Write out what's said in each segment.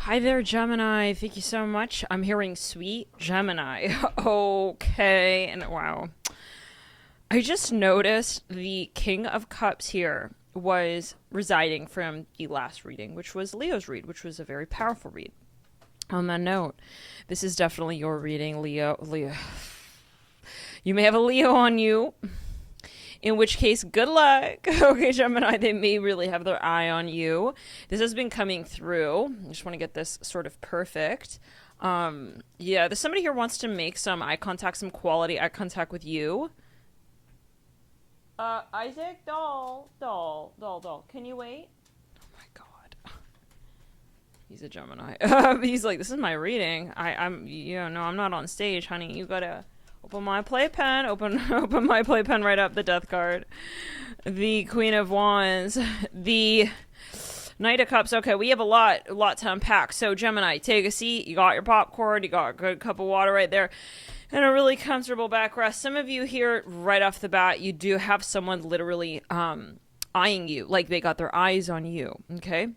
Hi there, Gemini. Thank you so much. I'm hearing sweet Gemini. Okay. And wow. I just noticed the King of Cups here was residing from the last reading, which was Leo's read, which was a very powerful read. On that note, this is definitely your reading, Leo. Leo. You may have a Leo on you, in which case, good luck. Okay, Gemini, they may really have their eye on you. This has been coming through. I just want to get this sort of perfect. Yeah, there's somebody here wants to make some eye contact, some quality eye contact with you. Isaac, doll. Can you wait? Oh my god. He's a Gemini. He's like, this is my reading. No, I'm not on stage, honey. You gotta open my playpen. Open my playpen right up the death card. The Queen of Wands. The Knight of Cups. Okay, we have a lot to unpack. So, Gemini, take a seat. You got your popcorn. You got a good cup of water right there. And a really comfortable backrest. Some of you here, right off the bat, you do have someone literally eyeing you. Like they got their eyes on you. Okay?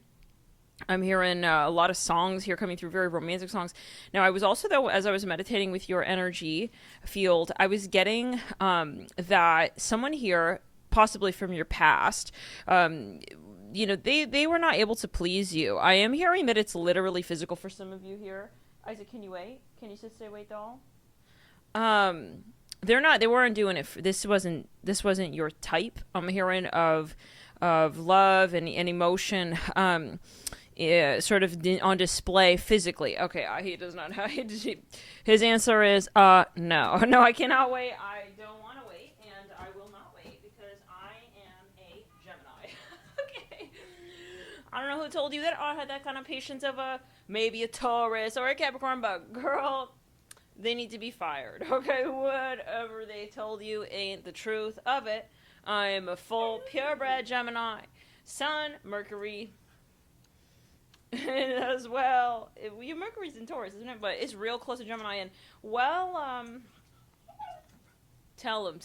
I'm hearing a lot of songs here coming through, very romantic songs. Now, I was also, though, as I was meditating with your energy field, I was getting that someone here, possibly from your past, they were not able to please you. I am hearing that it's literally physical for some of you here. Isaac, can you wait? Can you just stay wait, doll? They weren't doing it. This wasn't your type. I'm hearing of love and emotion, sort of on display physically. Okay, he does not have, his answer is, no, I cannot wait. I don't want to wait, and I will not wait because I am a Gemini. Okay. I don't know who told you that I had that kind of patience of maybe a Taurus or a Capricorn, but girl, they need to be fired. Okay, whatever they told you ain't the truth of it. I am a full purebred Gemini. Sun, Mercury, as well. Your Mercury's in Taurus, isn't it? But it's real close to Gemini. And, well, tell him.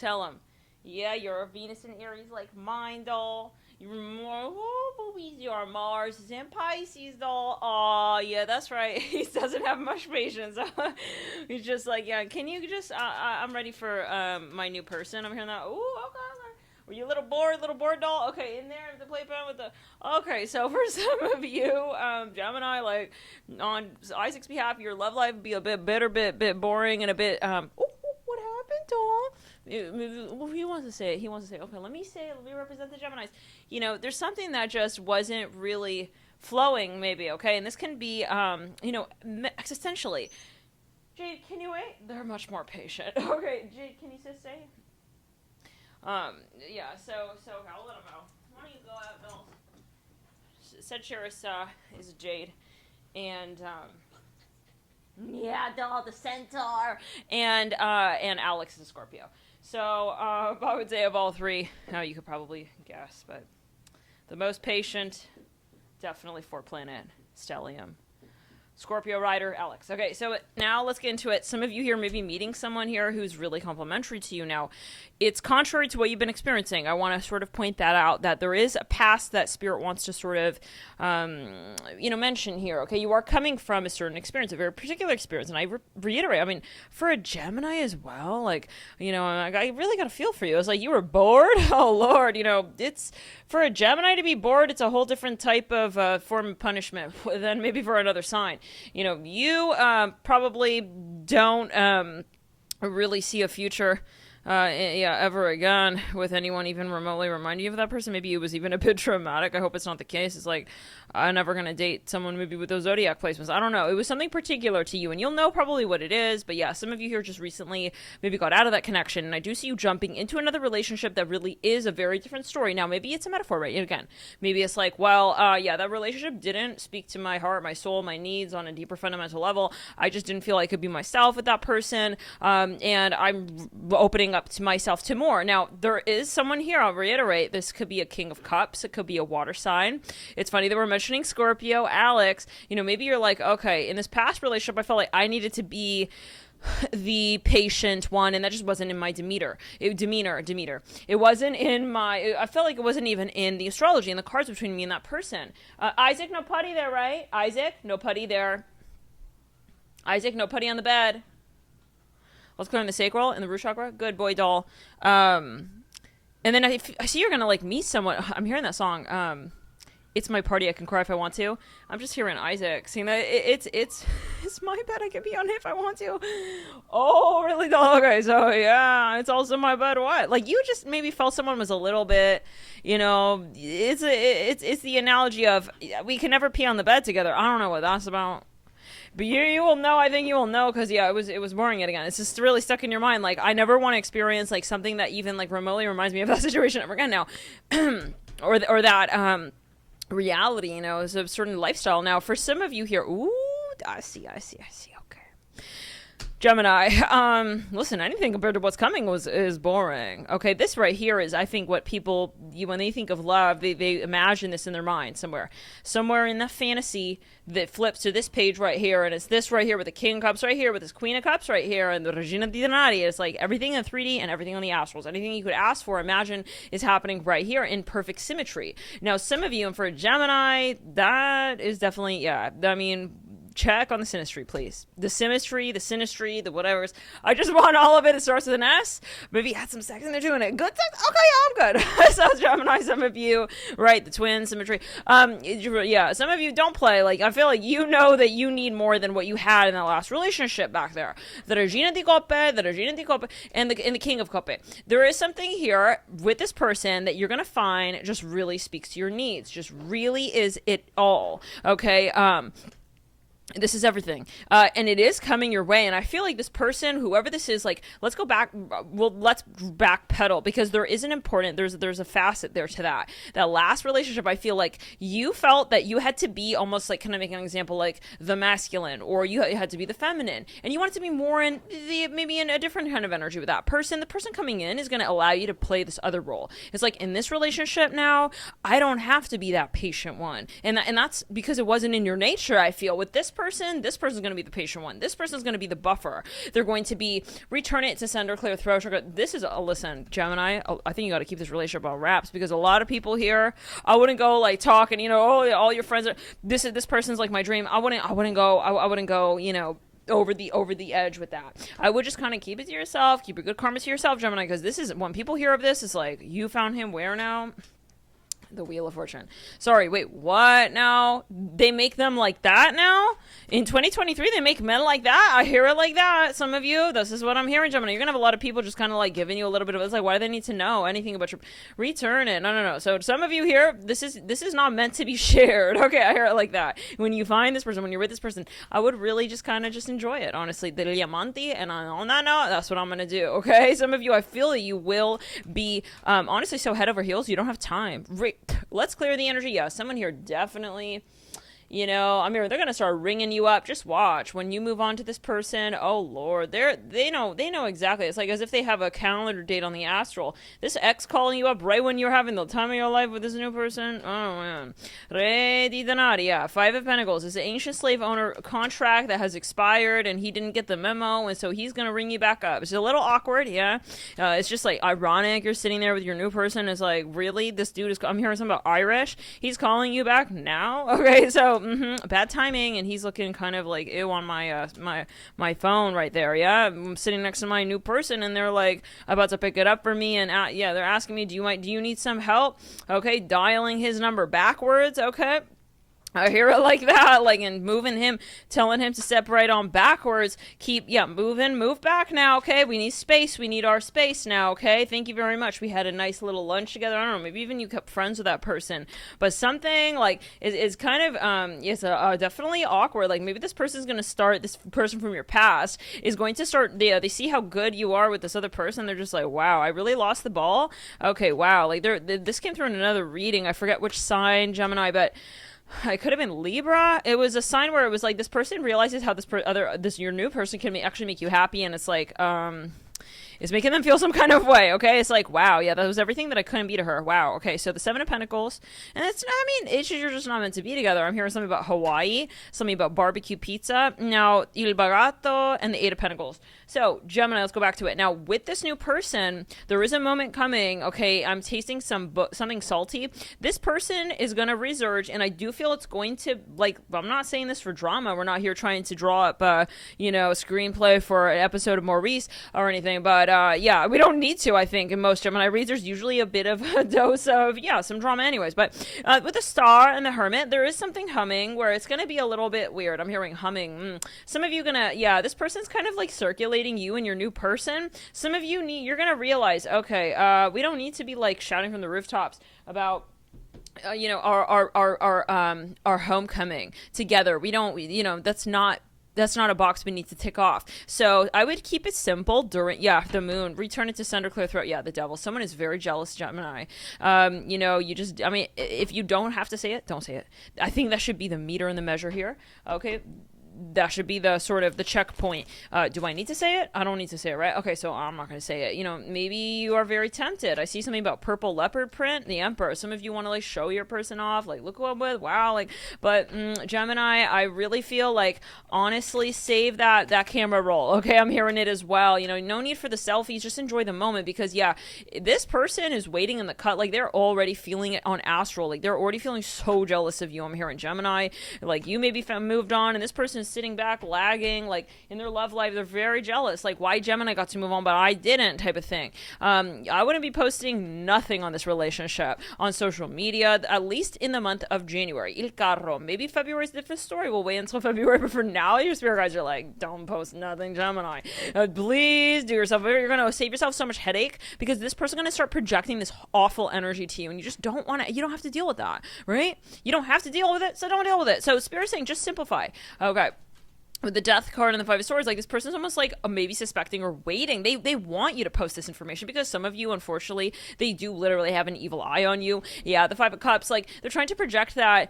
Yeah, you're a Venus and Aries like mine, doll. You're more, boobies, your Mars is in Pisces, doll. Oh, yeah, that's right. He doesn't have much patience. He's just like, yeah, can you just, I'm ready for my new person. I'm hearing that. Ooh, okay. Were you a little bored, doll? Okay, in there, the playpen with the... Okay, so for some of you, Gemini, like, on Isaac's behalf, your love life would be a bit bitter, bit boring, and a bit, what happened, doll? He wants to say, okay, let me represent the Geminis. There's something that just wasn't really flowing, maybe, okay? And this can be, existentially. Jade, can you wait? They're much more patient. Okay, Jade, can you just stay? Yeah, so I'll let him know. Why don't you go out, Bill? Said Cheris, is a Jade. And, yeah, doll, the centaur. And Alex is a Scorpio. So, I would say of all three, you could probably guess, but the most patient, definitely for planet Stellium. Scorpio rider, Alex. Okay, so now let's get into it. Some of you here may be meeting someone here who's really complimentary to you now. It's contrary to what you've been experiencing. I want to sort of point that out, that there is a past that Spirit wants to sort of, mention here. Okay, you are coming from a certain experience, a very particular experience. And I reiterate, I mean, for a Gemini as well, like, I really got a feel for you. It's like, you were bored? Oh, Lord, it's, for a Gemini to be bored, it's a whole different type of form of punishment than maybe for another sign. You probably don't really see a future ever again with anyone even remotely reminding you of that person. Maybe it was even a bit traumatic. I hope it's not the case. It's like, I'm never going to date someone maybe with those zodiac placements. I don't know. It was something particular to you, and you'll know probably what it is. But yeah, some of you here just recently maybe got out of that connection, and I do see you jumping into another relationship that really is a very different story. Now, maybe it's a metaphor, right? Again, maybe it's like, well, that relationship didn't speak to my heart, my soul, my needs on a deeper fundamental level. I just didn't feel I could be myself with that person, and I'm opening opening up to myself to more. Now, there is someone here, I'll reiterate, this could be a King of Cups, it could be a water sign. It's funny that we're mentioning Scorpio, Alex. You know, maybe you're like, okay, in this past relationship, I felt like I needed to be the patient one, and that just wasn't in my demeanor. It wasn't in my, I felt like it wasn't even in the astrology and the cards between me and that person. Isaac, no putty there, right? Isaac, no putty there. Isaac, no putty on the bed. Let's clear in the sacral and the root chakra. Good boy, doll. And then I see you're gonna like meet someone. I'm hearing that song. It's my party. I can cry if I want to. I'm just hearing Isaac saying that it's my bed. I can be on it if I want to. Oh, really? Okay, so yeah, it's also my bed. What? Like you just maybe felt someone was a little bit, you know, it's the analogy of we can never pee on the bed together. I don't know what that's about. But you will know. I think you will know because yeah, it was boring it again. It's just really stuck in your mind. Like I never want to experience like something that even like remotely reminds me of that situation ever again now, or that reality. You know, is a certain lifestyle. Now for some of you here, ooh, I see. Okay. Gemini, listen, anything compared to what's coming is boring. Okay, this right here is, I think, what people, when they think of love, they imagine this in their mind somewhere in the fantasy that flips to this page right here, and it's this right here with the King of Cups right here, with this Queen of Cups right here, and the Regina di Denari. It's like everything in 3D and everything on the astrals. Anything you could ask for, imagine, is happening right here in perfect symmetry. Now, some of you, and for a Gemini, that is definitely, yeah, I mean, check on the synastry, please. The symmetry, the synastry, the whatever. I just want all of it. It starts with an S. Maybe add some sex and they're doing it. Good sex? Okay, yeah, I'm good. So Gemini, some of you, right, the twin symmetry. Yeah, some of you don't play. Like, I feel like you know that you need more than what you had in that last relationship back there. The Regina di Coppe, and the King of Coppe. There is something here with this person that you're going to find just really speaks to your needs. Just really is it all. Okay, this is everything. And it is coming your way. And I feel like this person, whoever this is, like, let's go back. Well, let's backpedal because there is an important, there's a facet there to that. That last relationship, I feel like you felt that you had to be almost like, can I make an example, like the masculine, or you had to be the feminine. And you wanted to be more in maybe in a different kind of energy with that person. The person coming in is going to allow you to play this other role. It's like in this relationship now, I don't have to be that patient one. And that's because it wasn't in your nature, I feel. With this person's going to be the patient one. This person's going to be the buffer. They're going to be return it to sender, clear throat. This is listen, Gemini, I think you got to keep this relationship on wraps because a lot of people here, I wouldn't go like talking, you know, oh, all your friends are this person's like my dream. I wouldn't go, you know, over the edge with that. I would just kind of keep it to yourself, keep your good karma to yourself, Gemini, because this is when people hear of this, it's like you found him where now? The Wheel of Fortune. Sorry, wait, what now? They make them like that now? In 2023, they make men like that? I hear it like that. Some of you, this is what I'm hearing, Gemini. You're going to have a lot of people just kind of like giving you a little bit of, it's like, why do they need to know anything about your, return it. No. So some of you here, this is not meant to be shared. Okay, I hear it like that. When you find this person, when you're with this person, I would really just kind of just enjoy it, honestly. The Diamanti, and on that note, that's what I'm going to do, okay? Some of you, I feel that you will be, honestly, so head over heels, you don't have time. Let's clear the energy. Yeah, someone here definitely, you know, I mean, they're going to start ringing you up. Just watch. When you move on to this person, oh, Lord, they know exactly. It's like as if they have a calendar date on the astral. This ex calling you up right when you're having the time of your life with this new person. Oh, man. Re di Denari, yeah. 5 of Pentacles. It's an ancient slave owner contract that has expired, and he didn't get the memo, and so he's going to ring you back up. It's a little awkward, yeah. It's just, like, ironic. You're sitting there with your new person. It's like, really? This dude is, I'm hearing something about Irish. He's calling you back now? Okay, so bad timing, and he's looking kind of like ew on my my phone right there. Yeah, I'm sitting next to my new person, and they're like about to pick it up for me, and yeah, they're asking me, do you need some help? Okay, dialing his number backwards. Okay. I hear it like that, like, and moving him, telling him to step right on backwards, move back now, okay, we need space, we need our space now, okay, thank you very much, we had a nice little lunch together, I don't know, maybe even you kept friends with that person, but something, like, is kind of, definitely awkward, like, maybe this person from your past is going to start, they see how good you are with this other person, they're just like, wow, I really lost the ball, okay, wow, like, this came through in another reading, I forget which sign, Gemini, but it could have been Libra. It was a sign where it was like this person realizes how your new person can actually make you happy, and it's like is making them feel some kind of way. Okay, it's like, wow, yeah, that was everything that I couldn't be to her. Wow. Okay, so the Seven of Pentacles, and it's, I mean, it's just, you're just not meant to be together. I'm hearing something about Hawaii, something about barbecue pizza. Now, Il Barato and the Eight of Pentacles. So, Gemini, let's go back to it. Now, with this new person, there is a moment coming, okay, I'm tasting something salty. This person is going to resurge, and I do feel it's going to, like, I'm not saying this for drama. We're not here trying to draw up, a screenplay for an episode of Maurice or anything, but, yeah, we don't need to, I think, in most Gemini reads. There's usually a bit of a dose of, some drama anyways, but with the Star and the Hermit, there is something humming where it's going to be a little bit weird. I'm hearing humming. Some of you this person's kind of like circulating you and your new person. Some of you you're going to realize, okay, we don't need to be like shouting from the rooftops about our homecoming together. We don't, that's not a box we need to tick off. So I would keep it simple during, the moon, return it to sender, clear throat. The devil. Someone is very jealous, Gemini. If you don't have to say it, don't say it. I think that should be the meter and the measure here. Okay. That should be the sort of the checkpoint. Do I need to say it? I don't need to say it, right? Okay, so I'm not going to say it. Maybe you are very tempted. I see something about purple leopard print, the Emperor. Some of you want to like show your person off, like look what I'm with, wow, like. But Gemini, I really feel like honestly save that camera roll. Okay, I'm hearing it as well. No need for the selfies. Just enjoy the moment because this person is waiting in the cut. Like they're already feeling it on astral. Like they're already feeling so jealous of you. I'm hearing Gemini. Like you maybe moved on, and this person is sitting back lagging like in their love life. They're very jealous, like why Gemini got to move on but I didn't, type of thing. I wouldn't be posting nothing on this relationship on social media, at least in the month of January. Il Carro. Maybe February's a different story. We'll wait until February, but for now your spirit guides are like, don't post nothing, Gemini. Please do yourself, you're going to save yourself so much headache because this person's going to start projecting this awful energy to you, and you just don't want to, you don't have to deal with that, right? You don't have to deal with it, so don't deal with it. So spirit's saying just simplify. Okay. With the Death card and the Five of Swords, like this person's almost like maybe suspecting or waiting. They want you to post this information because some of you, unfortunately, they do literally have an evil eye on you. Yeah, the Five of Cups, like they're trying to project that,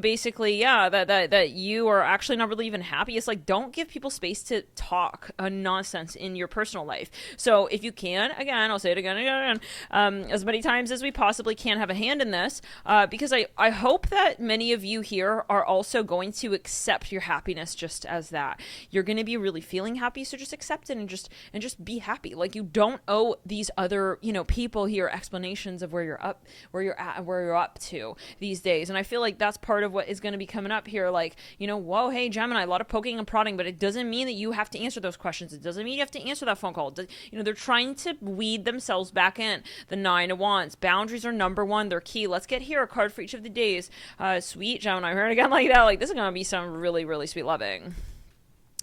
basically, that you are actually not really even happy. It's like, don't give people space to talk nonsense in your personal life. So if you can, again, I'll say it again and again, as many times as we possibly can, have a hand in this, because I hope that many of you here are also going to accept your happiness just as that. You're going to be really feeling happy, so just accept it and just be happy. Like you don't owe these other, people here explanations of where you're up to these days. And I feel like that's part of what is going to be coming up here. Like, whoa, hey, Gemini, a lot of poking and prodding, but it doesn't mean that you have to answer those questions. It doesn't mean you have to answer that phone call. They're trying to weed themselves back in. The Nine of Wands. Boundaries are number one. They're key. Let's get here a card for each of the days. Sweet Gemini. I heard again like that. Like this is going to be some really, really sweet loving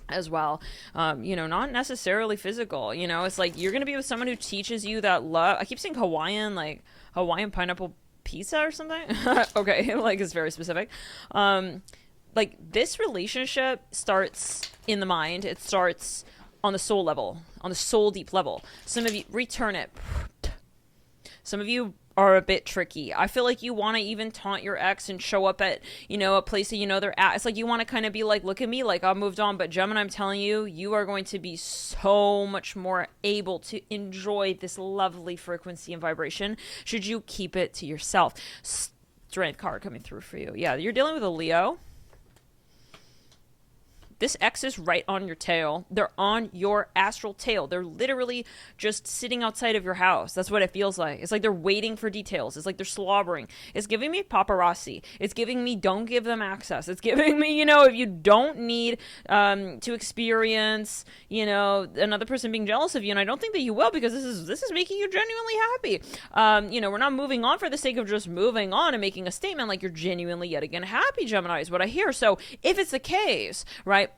as well. Not necessarily physical. It's like you're going to be with someone who teaches you that love. I keep saying Hawaiian, like Hawaiian pineapple pizza or something. Okay, like it's very specific. Like this relationship starts in the mind. It starts on the soul level, on the soul deep level. Some of you return it. Some of you are a bit tricky. I feel like you want to even taunt your ex and show up at, a place that they're at. It's like you want to kind of be like, look at me, like I've moved on. But Gemini, I'm telling you, you are going to be so much more able to enjoy this lovely frequency and vibration should you keep it to yourself. Strength card coming through for you. Yeah, you're dealing with a Leo. This X is right on your tail. They're on your astral tail. They're literally just sitting outside of your house. That's what it feels like. It's like they're waiting for details. It's like they're slobbering. It's giving me paparazzi. It's giving me don't give them access. It's giving me, if you don't need to experience, another person being jealous of you. And I don't think that you will because this is making you genuinely happy. We're not moving on for the sake of just moving on and making a statement. Like you're genuinely yet again happy, Gemini, is what I hear. So if it's the case, right?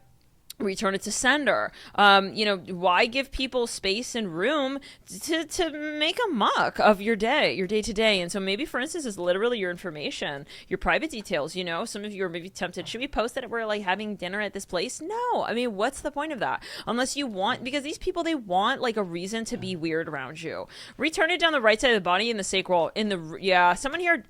Return it to sender. Why give people space and room to make a muck of your day to day? And so maybe, for instance, it's literally your information, your private details. Some of you are maybe tempted. Should we post that we're like having dinner at this place? No. I mean, what's the point of that? Unless you want, because these people, they want like a reason to be weird around you. Return it down the right side of the body in the sacral. Someone here.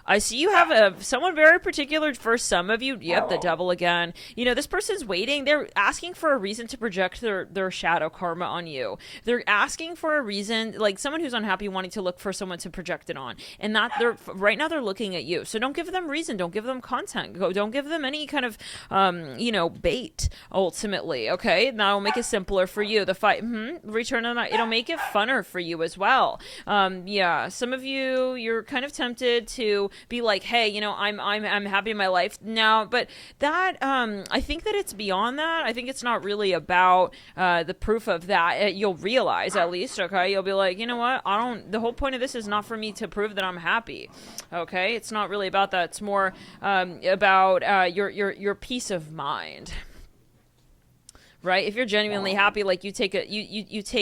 I see you have someone very particular for some of you. Yep, the devil again. This person's waiting. They're asking for a reason to project their shadow karma on you. They're asking for a reason, like someone who's unhappy wanting to look for someone to project it on. And that they're right now they're looking at you. So don't give them reason. Don't give them content. Don't give them any kind of, bait ultimately. Okay. That'll make it simpler for you. The fight, return on that. It'll make it funner for you as well. Some of you're kind of tempted to be like, hey, I'm happy in my life now, but that, I think that it's beyond that. I think it's not really about, the proof of that. You'll realize at least, okay, you'll be like, you know what? The whole point of this is not for me to prove that I'm happy. Okay. It's not really about that. It's more, about, your peace of mind. Right? If you're genuinely happy, like you take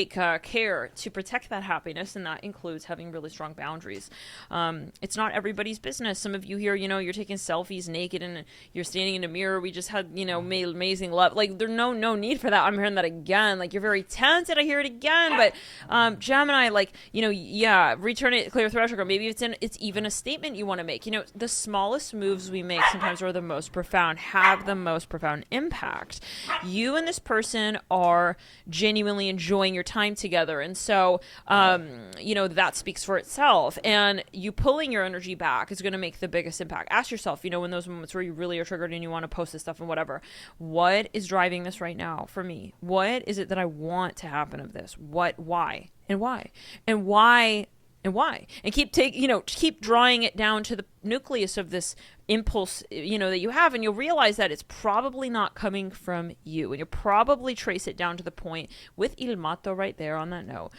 care to protect that happiness, and that includes having really strong boundaries. It's not everybody's business. Some of you here, you're taking selfies naked and you're standing in a mirror. We just had, made amazing love. Like there's no need for that. I'm hearing that again. Like you're very tempted. I hear it again. But Gemini, return it, clear threshold. Or maybe it's even a statement you want to make. The smallest moves we make sometimes are the most profound, have the most profound impact. You and this person are genuinely enjoying your time together, and so that speaks for itself, and you pulling your energy back is going to make the biggest impact. Ask yourself, in those moments where you really are triggered and you want to post this stuff and whatever, what is driving this right now for me? What is it that I want to happen of this? Why and keep drawing it down to the nucleus of this impulse, that you have, and you'll realize that it's probably not coming from you, and you'll probably trace it down to the point with Il Matto right there on that note,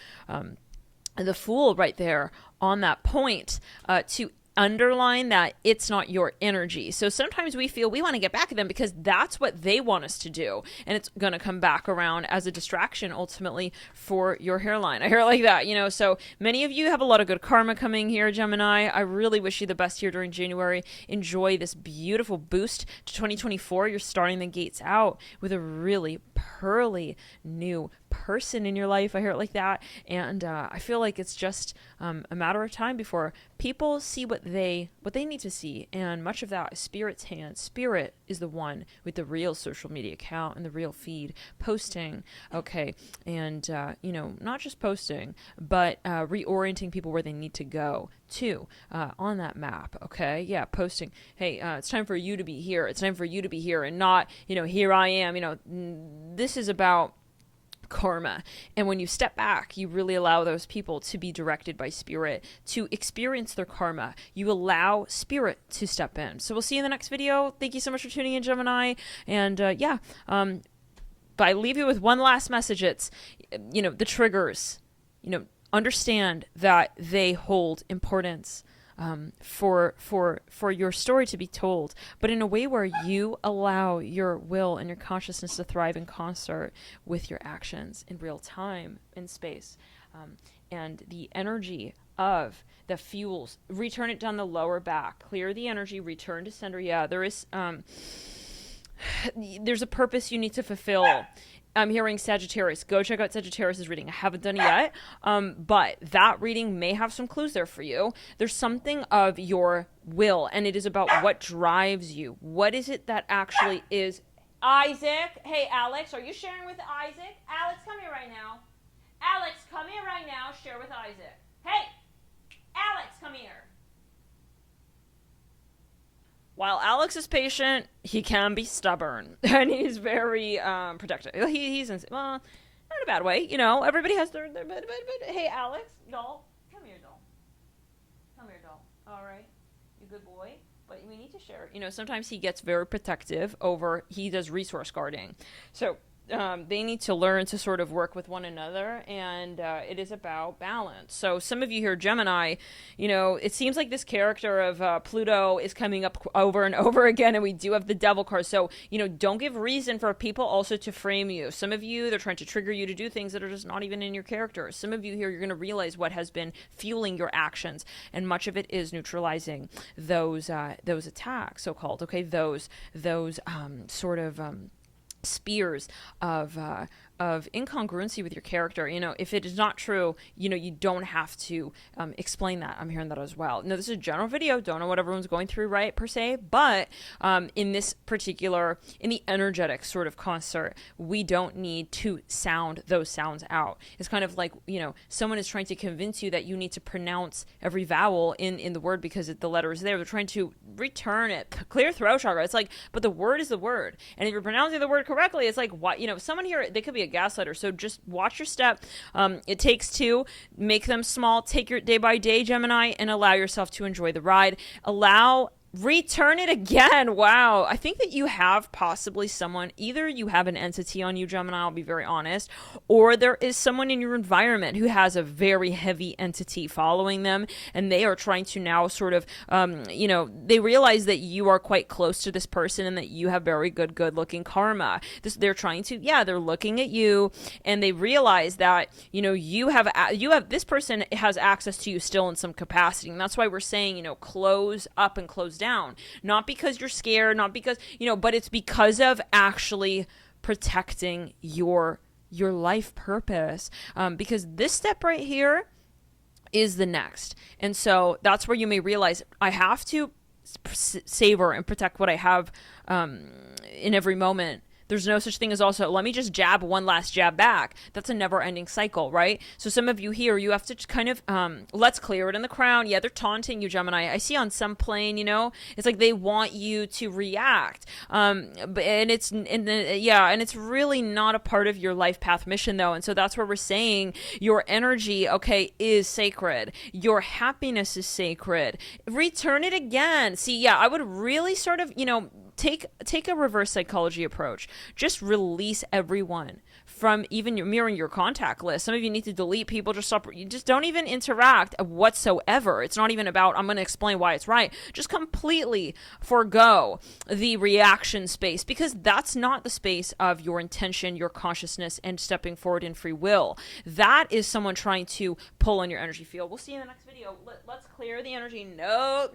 the Fool right there on that point, to underline that it's not your energy. So sometimes we feel we want to get back at them because that's what they want us to do, and it's going to come back around as a distraction ultimately for your hairline. I hear it like that, so many of you have a lot of good karma coming here, Gemini. I really wish you the best here during January. Enjoy this beautiful boost to 2024. You're starting the gates out with a really pearly new person in your life. I hear it like that, and I feel like it's just a matter of time before people see what they need to see, and much of that is Spirit's hand. Spirit is the one with the real social media account and the real feed posting, okay, and not just posting, but reorienting people where they need to go to on that map, okay? Yeah, posting, hey, it's time for you to be here. It's time for you to be here, and not, here I am. This is about karma. And when you step back, you really allow those people to be directed by Spirit to experience their karma. You allow Spirit to step in. So we'll see you in the next video. Thank you so much for tuning in, Gemini. And but I leave you with one last message. It's, the triggers, understand that they hold importance for your story to be told, but in a way where you allow your will and your consciousness to thrive in concert with your actions in real time in space, and the energy of the fuels, return it down the lower back, clear the energy, return to center. There is there's a purpose you need to fulfill. I'm hearing Sagittarius. Go check out Sagittarius' reading. I haven't done it yet, but that reading may have some clues there for you. There's something of your will, and it is about what drives you. What is it that actually is? Isaac, hey, Alex, are you sharing with Isaac? Alex, come here right now. Alex, come here right now. Share with Isaac. Hey, Alex, come here. While Alex is patient, he can be stubborn, and he's very protective. He's well, not in a bad way, Everybody has their but hey, Alex, doll, come here, doll. Come here, doll. All right, you good boy. But we need to share. Sometimes he gets very protective he does resource guarding, so. They need to learn to sort of work with one another, and it is about balance. So some of you here, Gemini, it seems like this character of Pluto is coming up over and over again, and we do have the Devil card. So, don't give reason for people also to frame you. Some of you, they're trying to trigger you to do things that are just not even in your character. Some of you here, you're going to realize what has been fueling your actions, and much of it is neutralizing those attacks, so-called, okay, those sort of spears of of incongruency with your character. You know, if it is not true, you know, you don't have to explain that. I'm hearing that as well. No, this is a general video. Don't know what everyone's going through, right, per se. But in this particular, in the energetic sort of concert, we don't need to sound those sounds out. It's kind of like, you know, someone is trying to convince you that you need to pronounce every vowel in the word because the letter is there. They're trying to return it, clear throat chakra. It's like, but the word is the word. And if you're pronouncing the word correctly, it's like, what, you know, someone here, they could be a gaslighter. So just watch your step. It takes two. Make them small. Take your day by day, Gemini, and allow yourself to enjoy the ride. Return it again. Wow. I think that you have possibly someone, either you have an entity on you, Gemini, I'll be very honest, or there is someone in your environment who has a very heavy entity following them, and they are trying to now sort of, you know, they realize that you are quite close to this person and that you have very good looking karma. They're trying to, they're looking at you, and they realize that, you know, you have this person has access to you still in some capacity. And that's why we're saying, you know, close up and close down. Not because you're scared, not because, you know, but it's because of actually protecting your life purpose. Because this step right here is the next. And so that's where you may realize I have to savor and protect what I have in every moment. There's no such thing as also, let me just jab one last jab back. That's a never-ending cycle, right? So some of you here, you have to kind of, let's clear it in the crown. Yeah, they're taunting you, Gemini. I see on some plane, you know, it's like they want you to react. And it's really not a part of your life path mission, though. And so that's where we're saying your energy, okay, is sacred. Your happiness is sacred. Return it again. See, yeah, I would really sort of, you know, take a reverse psychology approach. Just release everyone from even mirroring your contact list. Some of you need to delete people. Just stop. You just don't even interact whatsoever. It's not even about, I'm going to explain why it's right. Just completely forgo the reaction space, because that's not the space of your intention, your consciousness, and stepping forward in free will. That is someone trying to pull on your energy field. We'll see you in the next video. Let's clear the energy. No.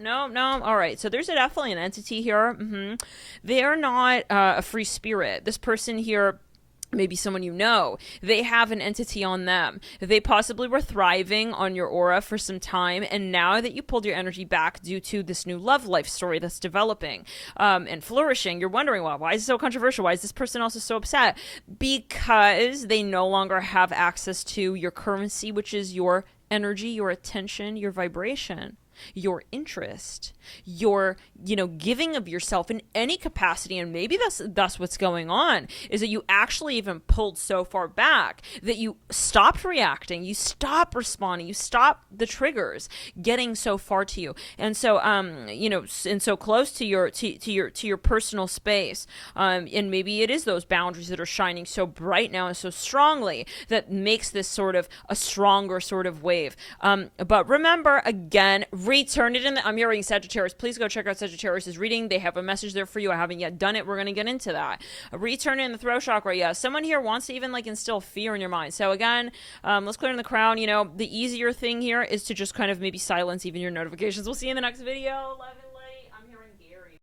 All right. So there's definitely an entity here. They are not a free spirit. This person here, maybe someone you know, they have an entity on them. They possibly were thriving on your aura for some time, and now that you pulled your energy back due to this new love life story that's developing and flourishing, you're wondering, well, why is it so controversial? Why is this person also so upset? Because they no longer have access to your currency, which is your energy, your attention, your vibration, your interest, your, you know, giving of yourself in any capacity. And maybe that's what's going on, is that you actually even pulled so far back that you stopped reacting, you stopped responding, you stopped the triggers getting so far to you. And so, you know, and so close to your personal space. And maybe it is those boundaries that are shining so bright now and so strongly that makes this sort of a stronger sort of wave. But remember, again, return it in the, I'm hearing Sagittarius. Please go check out Sagittarius' reading. They have a message there for you. I haven't yet done it. We're going to get into that. Return it in the throat chakra. Yeah, someone here wants to even like instill fear in your mind. So again, let's clear in the crown. You know, the easier thing here is to just kind of maybe silence even your notifications. We'll see you in the next video. Love it.